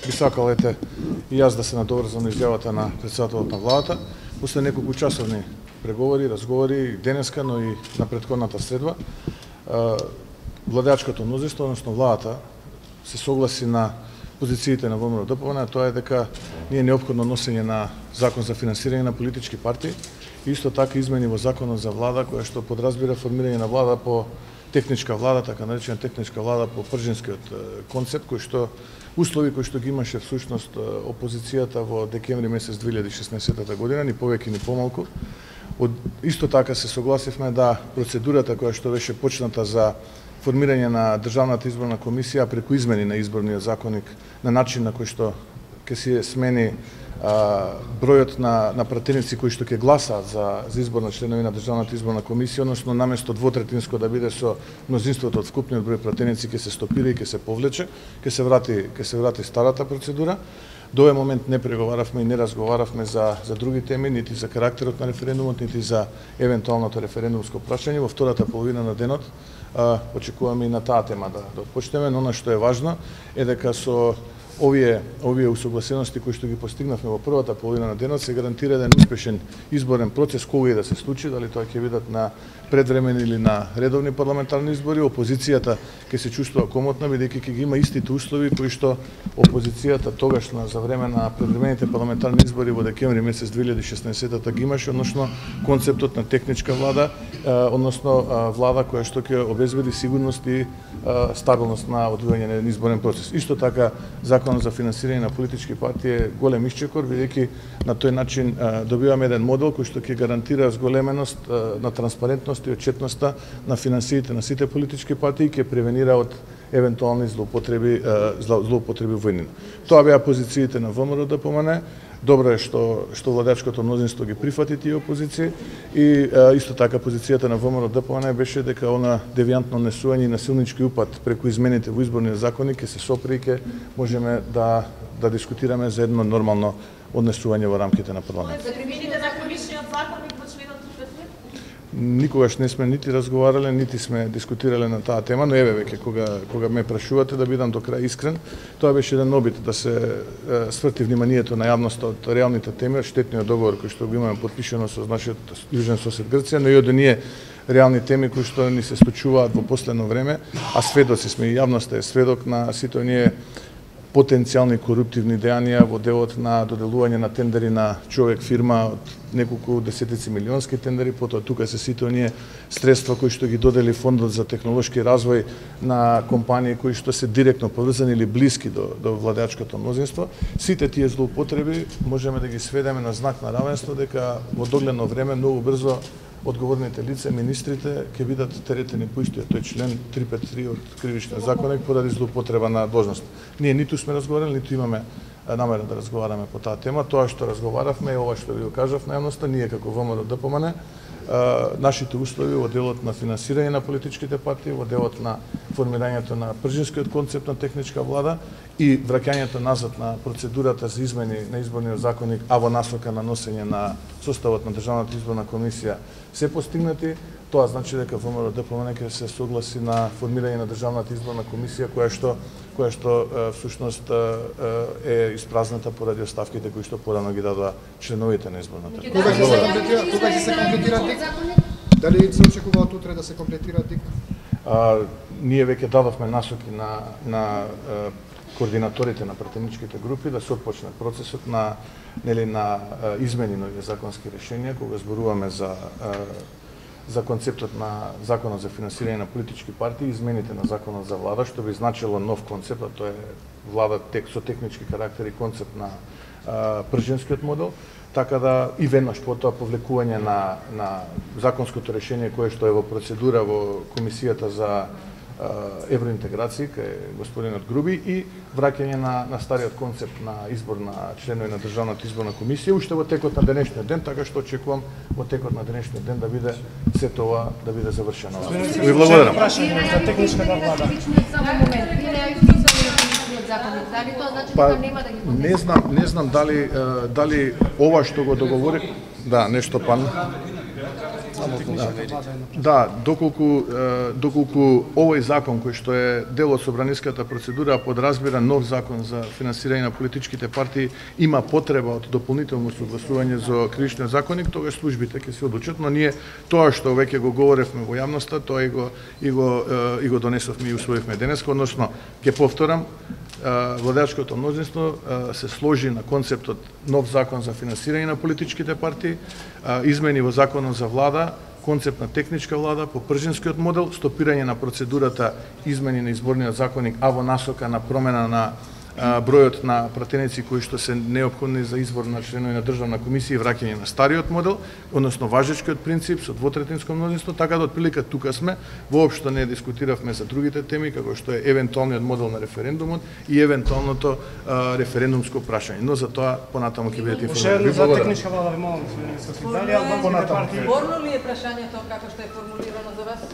би сакал и јас да се надоврзам на изјавата на председателот на владата. После неколку часовни преговори, разговори денеска, но и на претходната средба, владеачкото мнозинство, односно владата, се согласи на позициите на ВМРО-ДПМН, тоа е дека не е неопходно носење на закон за финансирање на политички партии, и исто така измени во законот за влада, која што подразбира формирање на влада по техничка влада, така наречена техничка влада по пржинскиот концепт, кој што услови кои што ги имаше всушност опозицијата во декември месец 2016 година, ни повеќе ни помалку. Исто така се согласивме да процедурата која што беше почната за формирање на Државната изборна комисија преку измени на изборниот законник на начин на кој што ќе се смени бројот на пратеници кои што ќе гласаат за избор на членови на Државната изборна комисија, односно наместо двотретинско да биде со мнозинството од вкупниот број пратеници, ќе се стопира и ќе се повлече, ќе се врати старата процедура. До овој момент не преговаравме и не разговаравме за други теми, нити за карактерот на референдумот, нити за евентуалното референдумско прашање. Во втората половина на денот очекуваме и на таа тема да отпочнеме, но она што е важно е дека со овие усогласености кои што ги постигнавме во првата половина на денот се гарантира еден успешен изборен процес кога и да се случи, дали тоа ќе бидат на предвремени или на редовни парламентарни избори. Опозицијата ќе се чувствува комотна бидејќи ќе ги има истите услови кои што опозицијата тогаш за време на предвремените парламентарни избори во декември месец 2016 ги имаше, односно концептот на техничка влада, односно влада која што ќе обезбеди сигурност и стабилност на одвијање на изборен процес. Исто така Законот за финансирање на политички партии е голем исчекор, бидејќи на тој начин добиваме еден модел кој што ќе гарантира зголеменост на транспарентност и отчетноста на финансиите на сите политички партии и ќе превенира од евентуални злоупотреби во нив. Тоа беа позициите на ВМРО-ДПМН. Добро е што владеачкото мнозинство ги прифати тие опозиции и исто така позицијата на ВМРО-ДПМН беше дека она девијантно однесување и насилнички упад преку измените во изборниот законник ќе се сопре и ќе можеме да дискутираме за едно нормално однесување во рамките на парламентот. За примените на комисијот законник во членот 15? Никогаш не сме нити разговарале, нити сме дискутирале на таа тема, но еве веќе кога ме прашувате да бидам до крај искрен, тоа беше еден обид да се сврти вниманието на јавноста од реалните теми, од штетниот договор кој што го имаме потпишано со нашиот јужен сосед Грција, но и од оние реални теми кои што ни се случуваат во последно време, а сведоци сме и јавноста е сведок на сите оние потенцијални коруптивни дејанија во делот на доделување на тендери на човек фирма од неколку десетици милионски тендери, потоа тука се сите оние средства кои што ги додели Фондот за технолошки развој на компании кои што се директно поврзани или блиски до владеачкото мнозинство. Сите тие злоупотреби можеме да ги сведеме на знак на равенство дека во догледно време многу брзо одговорните лица, министрите, ќе бидат теретени по истиот тој член 353 од Кривичниот законник поради злоупотреба на должност. Ние ниту сме разговарали, ниту имаме намера да разговараме по таа тема. Тоа што разговаравме е ова што ви го кажав на јавноста, ние како ВМРО-ДПМН, нашите услови во делот на финансирање на политичките партии, во делот на формирањето на пржинскиот концепт на техничка влада и враќањето назад на процедурата за измени на изборниот законник, а во насока на носење на составот на Државната изборна комисија се постигнати. Тоа значи дека ВМРО-ДПМН ќе се согласи на формирање на Државната изборна комисија која што всушност е испразната поради оставките кои што порано ги дадоа членовите на изборната комисија. Кога ќе се комплетира ДИК? Дали се очекува од утре да се комплетира ДИК? Ние веќе дадовме насоки на координаторите на пратеничките групи да се отпочне процесот на измени на законски решенија кога зборуваме за концептот на Законот за финансирање на политички партии, измените на Законот за влада, што би значило нов концепт, а тоа е влада со технички карактери, концепт на пржинскиот модел, така да и веднаш потоа повлекување на законското решение кое што е во процедура во Комисијата за евроинтеграција кај господинот Груби и враќање на стариот концепт на избор на членови на Државната изборна комисија уште во текот на денешниот ден, така што очекувам во текот на денешниот ден да биде се тоа да биде завршено. Ви благодарам. За техничката влада. Не знам дали ова што го договори, да, нешто Да, доколку овој закон кој што е дел од собраниската процедура подразбира нов закон за финансирање на политичките партии, има потреба од дополнително согласување за кривичниот законник, тогаш службите ќе се одлучат, но ние тоа што веќе го говоревме во јавноста, тоа и го донесовме и усвоивме денеска, односно ќе повторам, владеачкото мнозинство се сложи на концептот нов закон за финансирање на политичките партии, измени во законот за влада, концепт на техничка влада по пржинскиот модел, стопирање на процедурата измени на изборниот законник, а во насока на промена на бројот на пратеници кои што се неопходни за избор на членови на државна комисија и враќање на стариот модел, односно важечкиот принцип со двотретинско мнозинство, така да отприлика тука сме, воопшто не дискутиравме за другите теми како што е евентуалниот модел на референдумот и евентуалното референдумско прашање. Но за тоа понатаму ќе бидете информирани. За техничка влада ви молам, дали албанските партии Спорно ли е прашањето како што е формулирано за вас?